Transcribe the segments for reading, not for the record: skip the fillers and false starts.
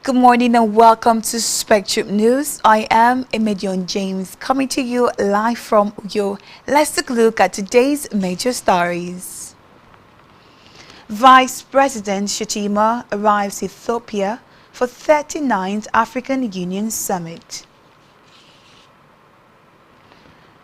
Good morning and welcome to Spectrum News. I am Emedion James coming to you live from Uyo. Let's take a look at today's major stories. Vice President Shettima arrives Ethiopia for 39th African Union Summit.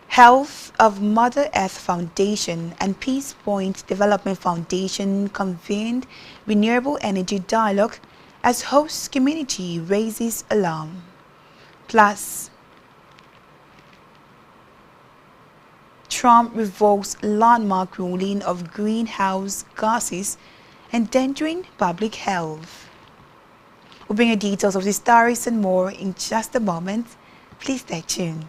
Health of Mother Earth Foundation and Peace Point Development Foundation convened renewable energy dialogue as host community raises alarm. Plus, Trump revokes landmark ruling of greenhouse gases endangering public health. We'll bring you details of these stories and more in just a moment. Please stay tuned.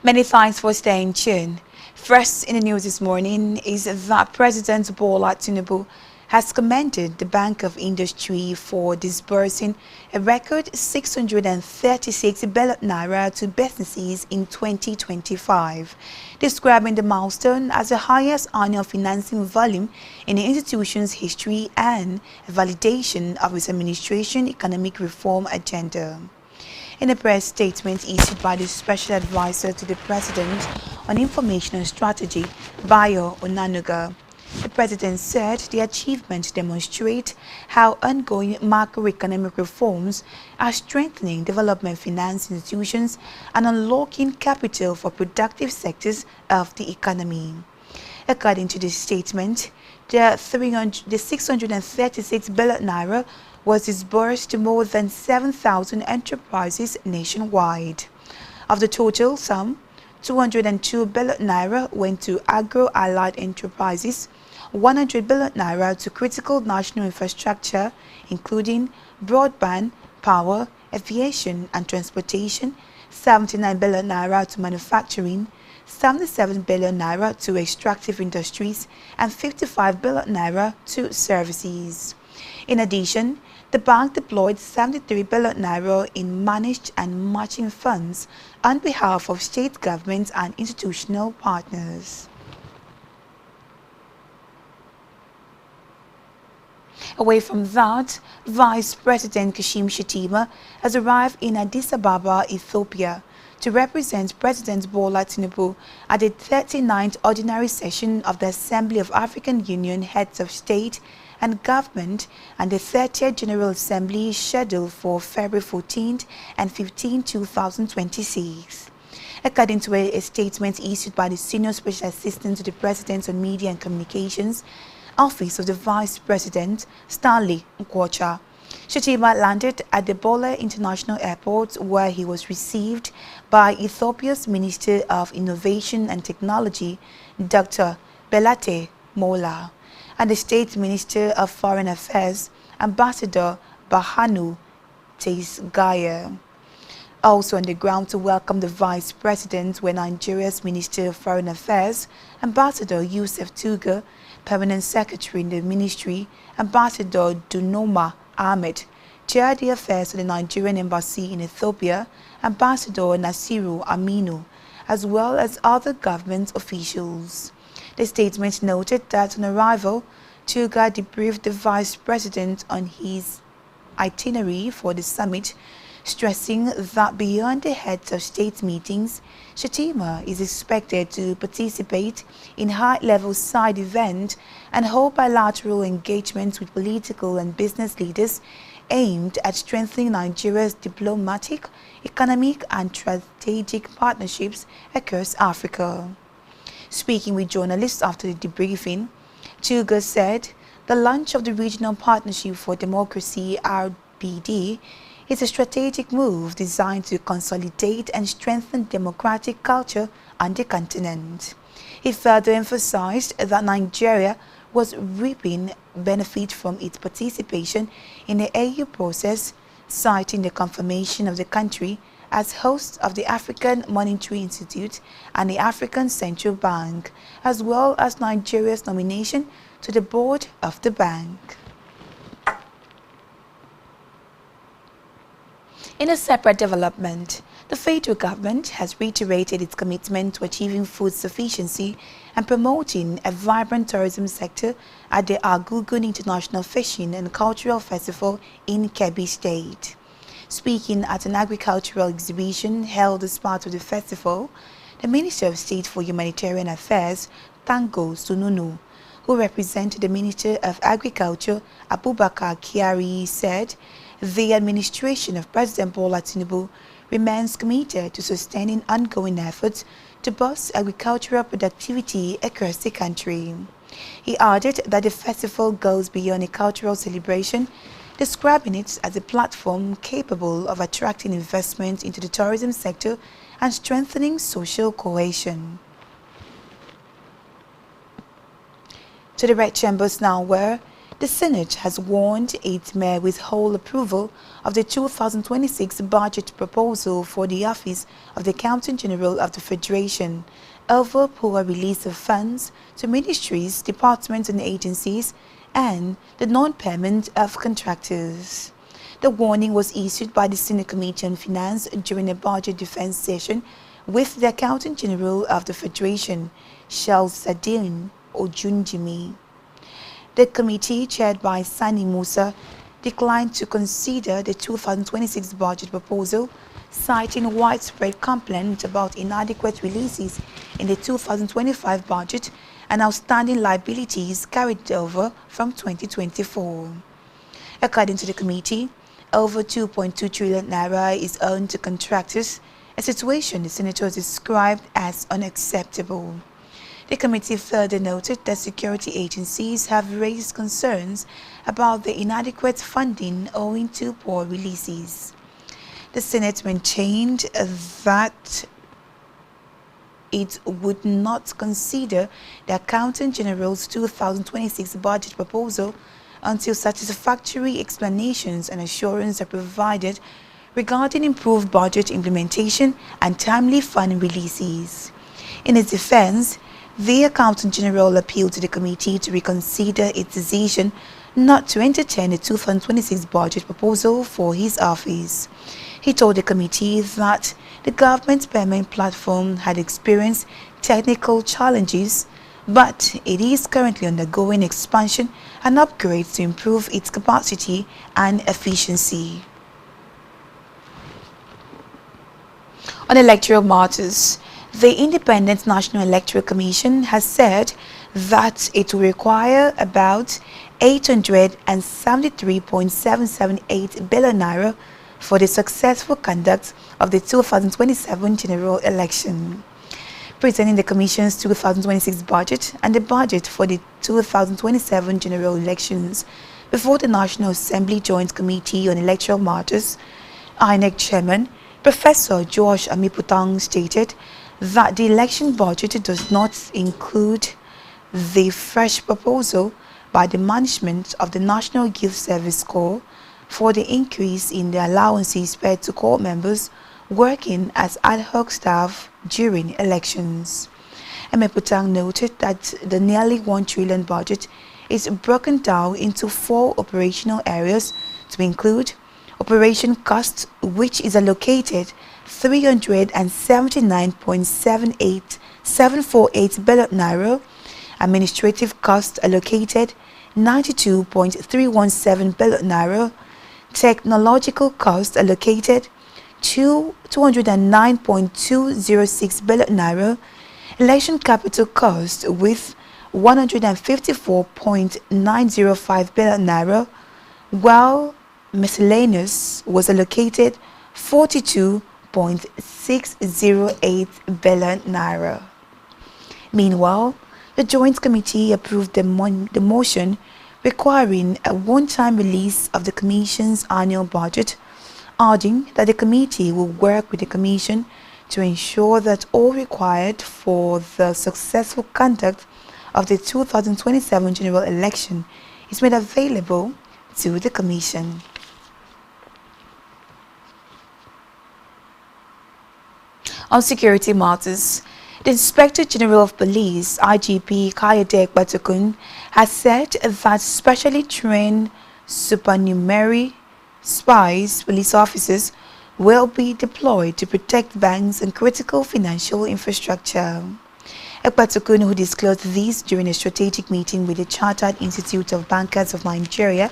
Many thanks for staying tuned. First in the news this morning is that President Bola Tinubu has commended the Bank of Industry for disbursing a record 636 billion naira to businesses in 2025, describing the milestone as the highest annual financing volume in the institution's history and a validation of its administration economic reform agenda. In a press statement issued by the Special Advisor to the President on Information and Strategy, Bayo Onanuga, the President said the achievements demonstrate how ongoing macroeconomic reforms are strengthening development finance institutions and unlocking capital for productive sectors of the economy. According to the statement, the 636 billion naira was disbursed to more than 7,000 enterprises nationwide. Of the total sum, 202 billion naira went to agro-allied enterprises, 100 billion naira to critical national infrastructure, including broadband, power, aviation and transportation, 79 billion naira to manufacturing, 77 billion naira to extractive industries, and 55 billion naira to services. In addition, the bank deployed 73 billion naira in managed and matching funds on behalf of state governments and institutional partners. Away from that, Vice President Kashim Shettima has arrived in Addis Ababa, Ethiopia, to represent President Bola Tinubu at the 39th Ordinary Session of the Assembly of African Union Heads of State and Government and the 30th General Assembly scheduled for February 14th and 15th, 2026. According to a statement issued by the Senior Special Assistant to the President on Media and Communications, Office of the Vice President, Stanley Nkwocha, Shettima landed at the Bola International Airport where he was received by Ethiopia's Minister of Innovation and Technology, Dr. Belate Mola, and the State Minister of Foreign Affairs, Ambassador Bahanu Teisgaya. Also on the ground to welcome the Vice President were Nigeria's Minister of Foreign Affairs, Ambassador Yusuf Tuga, Permanent Secretary in the Ministry, Ambassador Dunoma Ahmed, Chair of the Affairs of the Nigerian Embassy in Ethiopia, Ambassador Nasiru Aminu, as well as other government officials. The statement noted that on arrival, Tuga debriefed the Vice President on his itinerary for the summit, stressing that beyond the heads of state meetings, Shettima is expected to participate in high-level side events and hold bilateral engagements with political and business leaders aimed at strengthening Nigeria's diplomatic, economic and strategic partnerships across Africa. Speaking with journalists after the debriefing, Tuga said the launch of the Regional Partnership for Democracy (RPD) is a strategic move designed to consolidate and strengthen democratic culture on the continent. He further emphasized that Nigeria was reaping benefit from its participation in the AU process, citing the confirmation of the country as host of the African Monetary Institute and the African Central Bank, as well as Nigeria's nomination to the board of the bank. In a separate development, the federal government has reiterated its commitment to achieving food sufficiency and promoting a vibrant tourism sector at the Agugun International Fishing and Cultural Festival in Kebbi State. Speaking at an agricultural exhibition held as part of the festival, the Minister of State for Humanitarian Affairs, Tango Sununu, who represented the Minister of Agriculture, Abubakar Kyari, said the administration of President Bola Tinubu remains committed to sustaining ongoing efforts to boost agricultural productivity across the country. He added that the festival goes beyond a cultural celebration, describing it as a platform capable of attracting investment into the tourism sector and strengthening social cohesion. To the Red Chambers now, where the Senate has warned it may withhold approval of the 2026 budget proposal for the Office of the Accountant General of the Federation over poor release of funds to ministries, departments and agencies, and the non-payment of contractors. The warning was issued by the Senate Committee on Finance during a budget defense session with the Accountant General of the Federation, Shamsuddin Ojunjimi. The committee, chaired by Sani Musa, declined to consider the 2026 budget proposal, citing widespread complaints about inadequate releases in the 2025 budget and outstanding liabilities carried over from 2024. According to the committee, over 2.2 trillion naira is owed to contractors, a situation the senators described as unacceptable. The committee further noted that security agencies have raised concerns about the inadequate funding owing to poor releases. The Senate maintained that it would not consider the Accountant General's 2026 budget proposal until satisfactory explanations and assurances are provided regarding improved budget implementation and timely fund releases. In its defense, the Accountant General appealed to the committee to reconsider its decision not to entertain the 2026 budget proposal for his office. He told the committee that the government payment platform had experienced technical challenges, but it is currently undergoing expansion and upgrades to improve its capacity and efficiency. On electoral matters, the Independent National Electoral Commission has said that it will require about 873.778 billion naira for the successful conduct of the 2027 general election. Presenting the Commission's 2026 budget and the budget for the 2027 general elections before the National Assembly Joint Committee on Electoral Matters, INEC Chairman Professor George Amiputang stated that the election budget does not include the fresh proposal by the management of the National Youth Service Corps for the increase in the allowances paid to corps members working as ad hoc staff during elections. Amiputang noted that the nearly 1 trillion budget is broken down into 4 operational areas to include operation costs, which is allocated 379.748 billion naira, administrative costs allocated 92.317 billion naira, technological costs allocated 209.206 billion naira, election capital cost with 154.905 billion naira, while miscellaneous was allocated 42.608 billion naira. Meanwhile, the Joint Committee approved the motion requiring a one-time release of the Commission's annual budget, adding that the committee will work with the Commission to ensure that all required for the successful conduct of the 2027 general election is made available to the Commission. On security matters, the Inspector General of Police, IGP Kayode Batukun, has said that specially trained supernumerary spies police officers will be deployed to protect banks and critical financial infrastructure. Ekpatukun, who disclosed this during a strategic meeting with the Chartered Institute of Bankers of Nigeria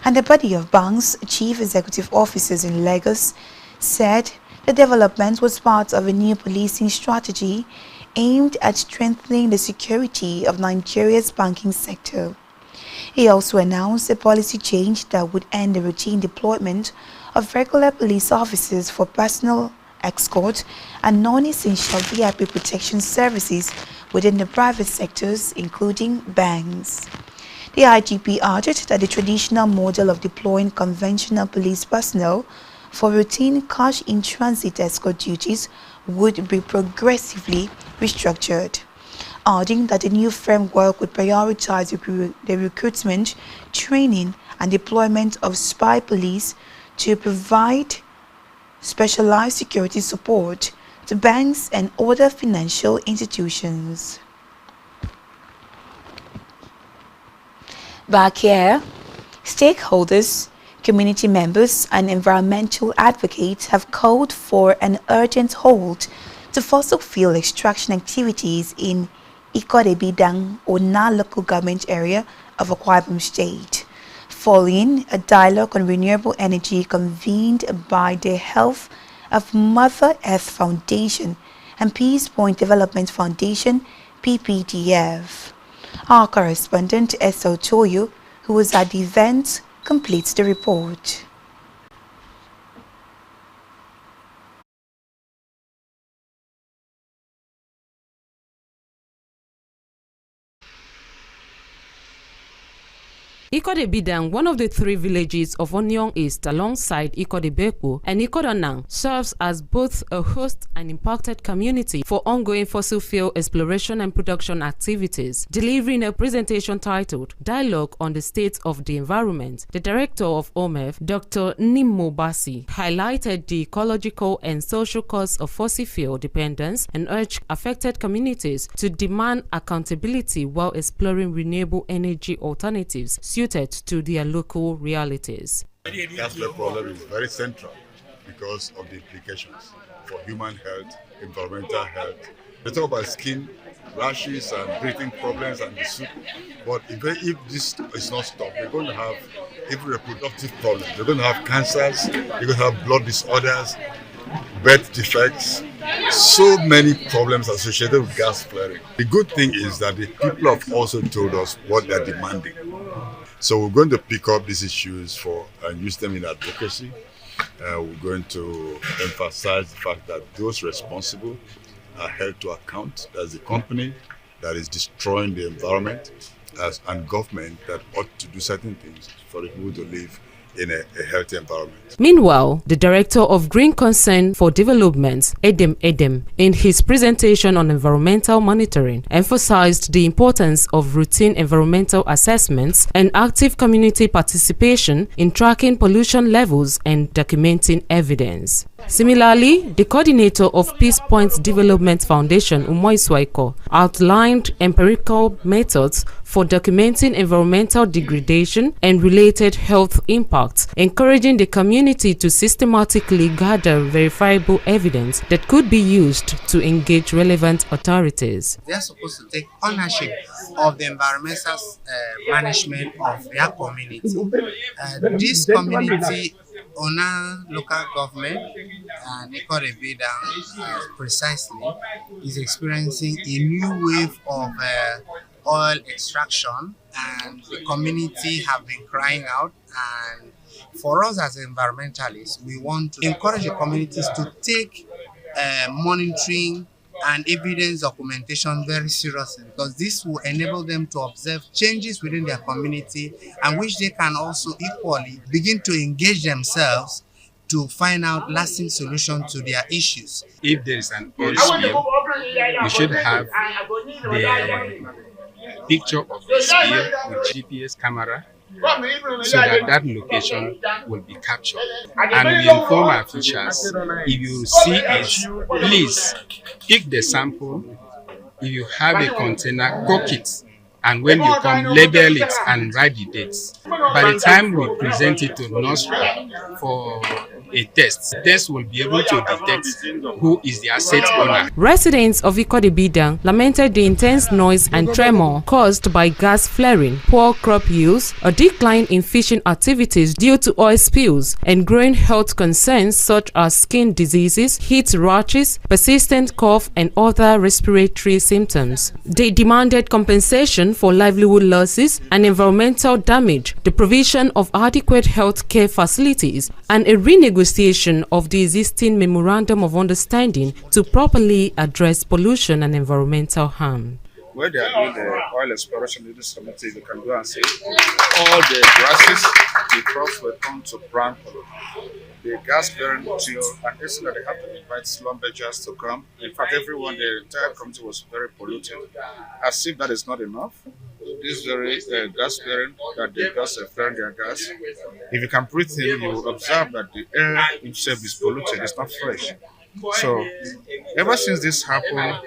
and the body of banks chief executive officers in Lagos, said the development was part of a new policing strategy aimed at strengthening the security of Nigeria's banking sector. He also announced a policy change that would end the routine deployment of regular police officers for personal escort and non-essential VIP protection services within the private sectors, including banks. The IGP added that the traditional model of deploying conventional police personnel for routine cash-in-transit escort duties would be progressively restructured, adding that the new framework would prioritize the recruitment, training, and deployment of spy police to provide specialized security support to banks and other financial institutions. Back here, stakeholders, community members, and environmental advocates have called for an urgent halt to fossil fuel extraction activities in Ikorebidang, Ona local government area of Akwa Ibom State, following a dialogue on renewable energy convened by the Health of Mother Earth Foundation and Peace Point Development Foundation, PPDF. Our correspondent Esau Toyo, who was at the event, completes the report. Ikodebidang, one of the three villages of Onion East alongside Ikodebepo and Ikodonang, serves as both a host and impacted community for ongoing fossil fuel exploration and production activities. Delivering a presentation titled Dialogue on the State of the Environment, the director of OMEF, Dr. Nimmo Basi, highlighted the ecological and social costs of fossil fuel dependence and urged affected communities to demand accountability while exploring renewable energy alternatives suited to their local realities. That's the problem is very central because of the implications for human health, environmental health. They talk about skin rashes and breathing problems and the soup, but if this is not stopped, they're going to have even reproductive problems. They're going to have cancers, they're going to have blood disorders, birth defects, so many problems associated with gas flaring. The good thing is that the people have also told us what they're demanding. So we're going to pick up these issues and use them in advocacy. We're going to emphasize the fact that those responsible are held to account. That's the company that is destroying the environment and government that ought to do certain things for the people to live in a healthy environment. Meanwhile, the Director of Green Concern for Development, Edem, in his presentation on environmental monitoring, emphasized the importance of routine environmental assessments and active community participation in tracking pollution levels and documenting evidence. Similarly, the coordinator of Peace Point Development Foundation, Umoiswaiko, outlined empirical methods for documenting environmental degradation and related health impacts, encouraging the community to systematically gather verifiable evidence that could be used to engage relevant authorities. They are supposed to take ownership of the environmental management of their community. This community, Ona local government and Ikorebidang precisely is experiencing a new wave of oil extraction, and the community have been crying out. And for us as environmentalists, we want to encourage the communities to take monitoring and evidence documentation very seriously, because this will enable them to observe changes within their community, and which they can also equally begin to engage themselves to find out lasting solutions to their issues. If there is an oil spill, we should have picture of the spill with GPS camera so that location will be captured. And we inform our officials, if you see it, please pick the sample. If you have a container, cook it. And when you come, label it and write the dates. By the time we present it to nursery for a test will be able to detect who is the asset owner. Residents of Ikodebidang lamented the intense noise and tremor caused by gas flaring, poor crop yields, a decline in fishing activities due to oil spills, and growing health concerns such as skin diseases, heat rashes, persistent cough, and other respiratory symptoms. They demanded compensation for livelihood losses and environmental damage, the provision of adequate health care facilities, and a renegotiation of the existing Memorandum of Understanding to properly address pollution and environmental harm. Where they are doing the oil exploration in this community, you can go and see all the grasses, the crops were turned to brown color. The gas bearing material, and instead that they have to invite slumberers to come. In fact, everyone, the entire community was very polluted. As if that is not enough, this very gas bearing that they just flaring their gas. If you can breathe in, you will observe that the air itself is polluted, it's not fresh. So, ever since this happened,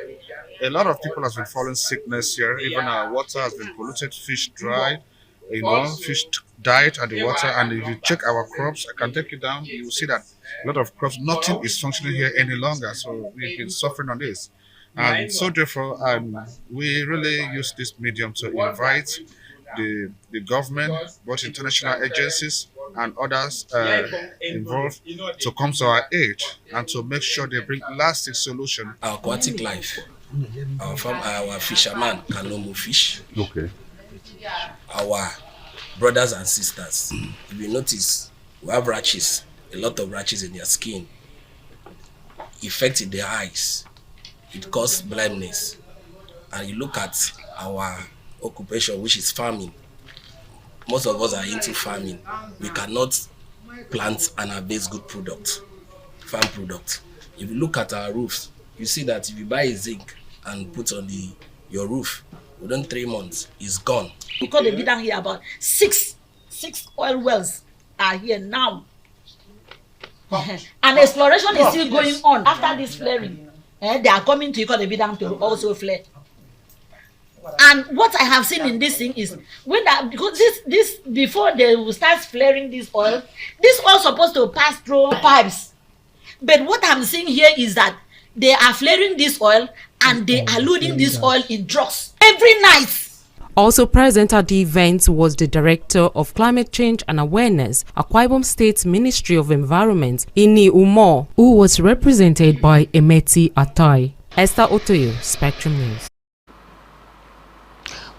a lot of people have been falling sickness here. Even our water has been polluted, fish dried, fish died at the water. And if you check our crops, I can take you down, you will see that a lot of crops, nothing is functioning here any longer. So we've been suffering on this. And so therefore, we really use this medium to invite the government, both international agencies and others involved to come to our aid and to make sure they bring lasting solution. Our aquatic life, our fishermen can no more fish. Okay. Our brothers and sisters, if you notice, we have rashes, a lot of rashes in their skin, affecting their eyes. It causes blindness. And you look at our occupation, which is farming. Most of us are into farming. We cannot plant and harvest good product, farm product. If you look at our roofs, you see that if you buy a zinc and put on your roof, within 3 months, it's gone. Because they did here about six oil wells are here now. And exploration is still going on after this flaring. They are coming to Ikodebidang to also flare. And what I have seen in this thing is because this before they will start flaring this oil supposed to pass through pipes. But what I'm seeing here is that they are flaring this oil and they are loading this oil in trucks every night. Also present at the event was the Director of Climate Change and Awareness, Akwa Ibom State Ministry of Environment, Ini Umo, who was represented by Emeti Atai. Esther Otoyo, Spectrum News.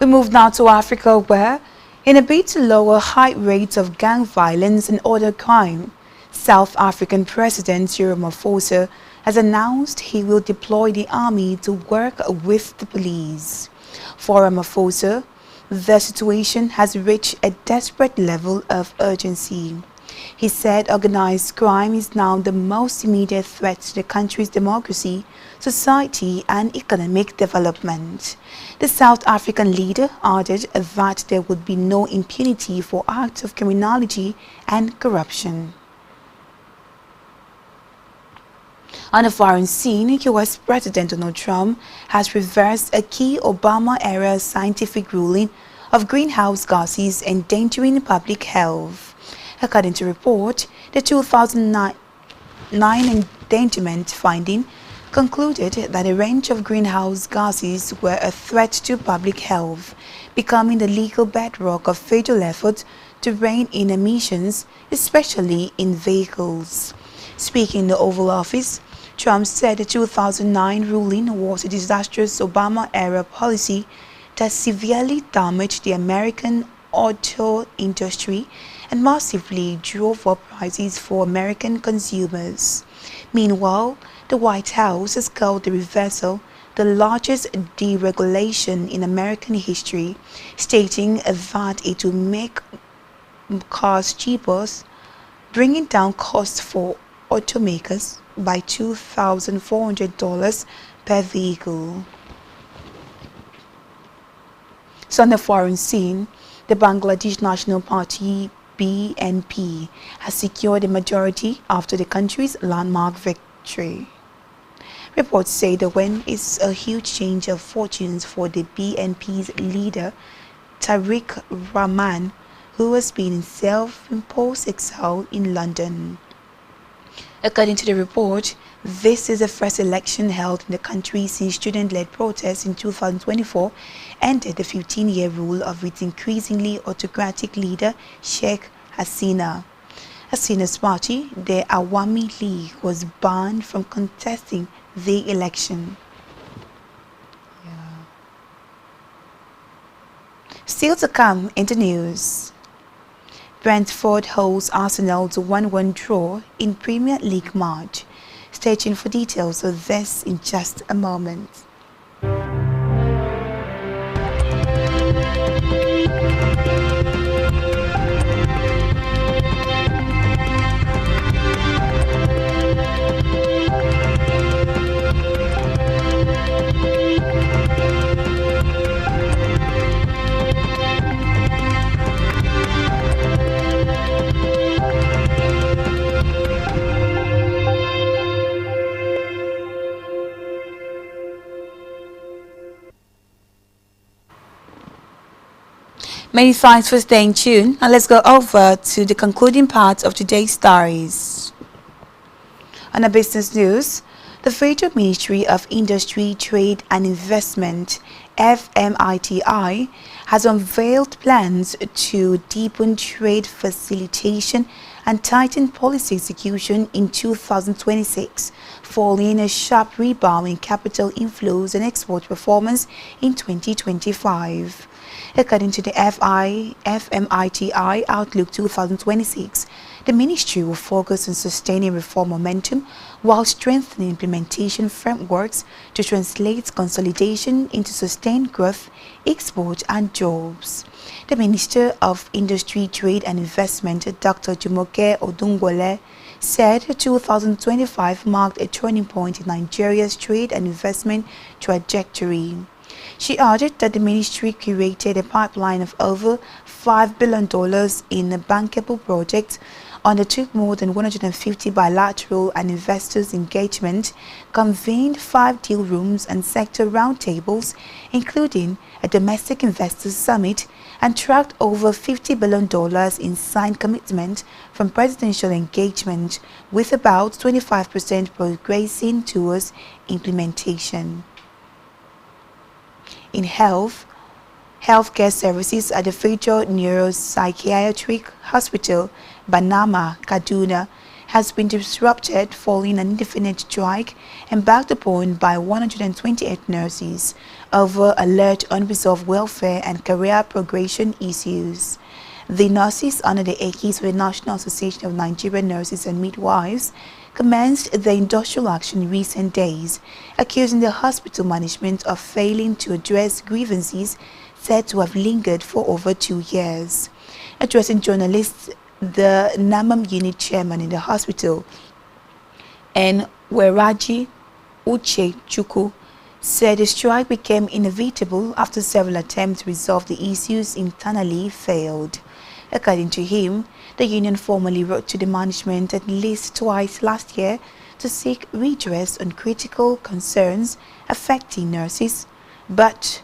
We move now to Africa, where, in a bid to lower high rates of gang violence and other crime, South African President Cyril Ramaphosa has announced he will deploy the army to work with the police. For Ramaphosa, the situation has reached a desperate level of urgency. He said organized crime is now the most immediate threat to the country's democracy, society and economic development. The South African leader added that there would be no impunity for acts of criminality and corruption. On the foreign scene, U.S. President Donald Trump has reversed a key Obama-era scientific ruling of greenhouse gases endangering public health. According to report, the 2009 endangerment finding concluded that a range of greenhouse gases were a threat to public health, becoming the legal bedrock of federal efforts to rein in emissions, especially in vehicles. Speaking in the Oval Office, Trump said the 2009 ruling was a disastrous Obama-era policy that severely damaged the American auto industry and massively drove up prices for American consumers. Meanwhile, the White House has called the reversal the largest deregulation in American history, stating that it will make cars cheaper, bringing down costs for automakers by $2,400 per vehicle. So on the foreign scene, the Bangladesh National Party BNP has secured a majority after the country's landmark victory. Reports say the win is a huge change of fortunes for the BNP's leader, Tariq Rahman, who has been in self-imposed exile in London. According to the report, this is the first election held in the country since student-led protests in 2024 ended the 15-year rule of its increasingly autocratic leader, Sheikh Hasina. Hasina's party, the Awami League, was banned from contesting the election. Still to come in the news. Brentford holds Arsenal to 1-1 draw in Premier League match. Stay tuned for details of this in just a moment. Many thanks for staying tuned. Now let's go over to the concluding part of today's stories. On the business news, the Federal Ministry of Industry, Trade and Investment, FMITI, has unveiled plans to deepen trade facilitation and tighten policy execution in 2026, following a sharp rebound in capital inflows and export performance in 2025. According to the FMITI Outlook 2026, the ministry will focus on sustaining reform momentum while strengthening implementation frameworks to translate consolidation into sustained growth, export and jobs. The Minister of Industry, Trade and Investment, Dr. Jumoke Odungwole, said 2025 marked a turning point in Nigeria's trade and investment trajectory. She added that the ministry curated a pipeline of over $5 billion in bankable projects, undertook more than 150 bilateral and investors' engagement, convened 5 deal rooms and sector roundtables, including a domestic investors summit, and tracked over $50 billion in signed commitment from presidential engagement, with about 25% progressing towards implementation. In healthcare services at the Federal Neuropsychiatric Hospital, Banama, Kaduna, has been disrupted following an indefinite strike embarked upon by 128 nurses over alleged unresolved welfare and career progression issues. The nurses, under the aegis of the National Association of Nigerian Nurses and Midwives, commenced the industrial action in recent days, accusing the hospital management of failing to address grievances said to have lingered for over 2 years. Addressing journalists, the NAMAM unit chairman in the hospital, N. Weraji Uche Chukwu, said the strike became inevitable after several attempts to resolve the issues internally failed. According to him, the union formally wrote to the management at least twice last year to seek redress on critical concerns affecting nurses, but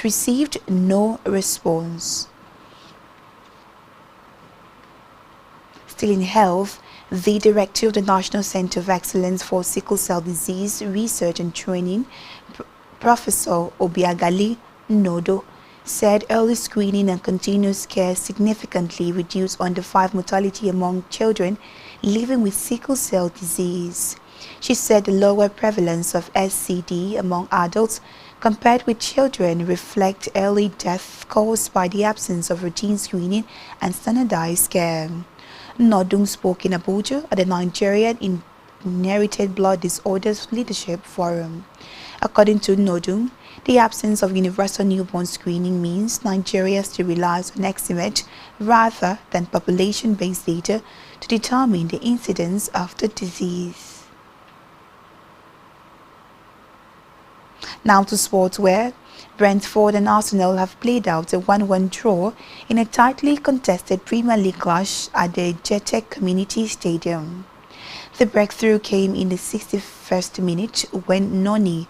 received no response. Still in health, the director of the National Center of Excellence for Sickle Cell Disease Research and Training, Professor Obiagali Nodo, said early screening and continuous care significantly reduced under 5 mortality among children living with sickle cell disease. She said the lower prevalence of SCD among adults compared with children reflect early death caused by the absence of routine screening and standardized care. Nodum spoke in Abuja at the Nigerian Inherited Blood Disorders Leadership Forum. According to Nodum, the absence of universal newborn screening means Nigeria still relies on estimate rather than population-based data to determine the incidence of the disease. Now to sportswear. Brentford and Arsenal have played out a 1-1 draw in a tightly contested Premier League clash at the Jetek Community Stadium. The breakthrough came in the 61st minute when Noni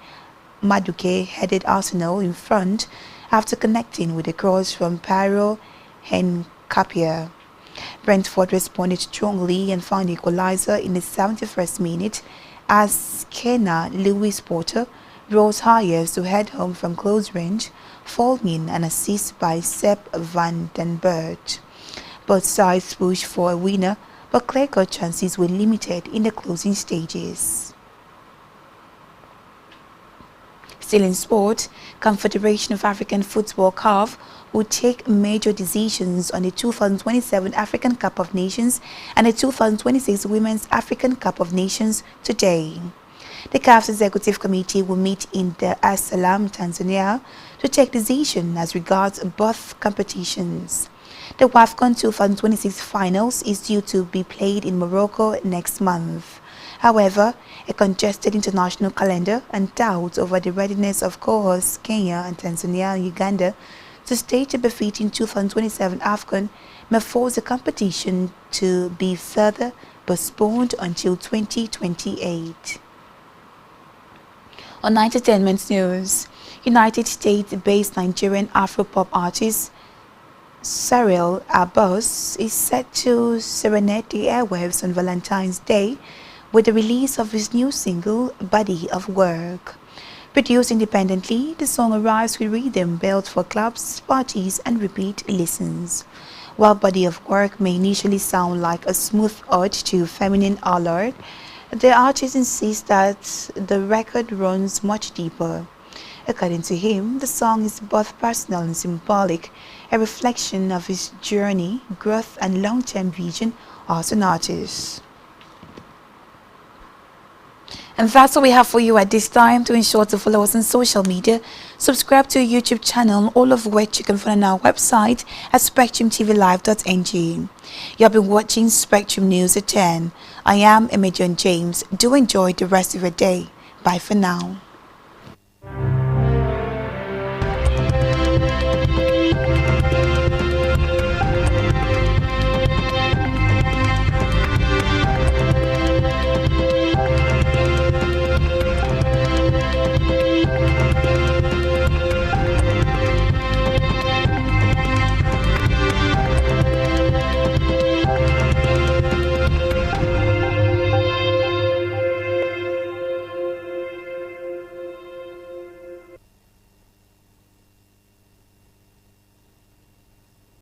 Maduke headed Arsenal in front after connecting with a cross from Pyro Hencapia. Brentford responded strongly and found the equalizer in the 71st minute as Kenna Lewis Porter rose higher to head home from close range, following an assist by Sepp van den Berg. Both sides pushed for a winner, but clear-cut chances were limited in the closing stages. Still in sport, Confederation of African Football (CAF) will take major decisions on the 2027 African Cup of Nations and the 2026 Women's African Cup of Nations today. The CAF's Executive Committee will meet in Dar es Salaam, Tanzania, to take decision as regards both competitions. The WAFCON 2026 finals is due to be played in Morocco next month. However, a congested international calendar and doubts over the readiness of co-hosts Kenya and Tanzania and Uganda to stage a befitting 2027 AFCON may force the competition to be further postponed until 2028. On entertainment news, United States-based Nigerian Afro-pop artist Cyril Abbas is set to serenade the airwaves on Valentine's Day with the release of his new single, Body of Work. Produced independently, the song arrives with rhythm built for clubs, parties, and repeat listens. While Body of Work may initially sound like a smooth ode to feminine allure, the artist insists that the record runs much deeper. According to him, the song is both personal and symbolic, a reflection of his journey, growth, and long-term vision as an artist. And that's all we have for you at this time. To ensure to follow us on social media, subscribe to our YouTube channel, all of which you can find on our website at spectrumtvlive.ng. You have been watching Spectrum News at 10. I am Imogen James. Do enjoy the rest of your day. Bye for now.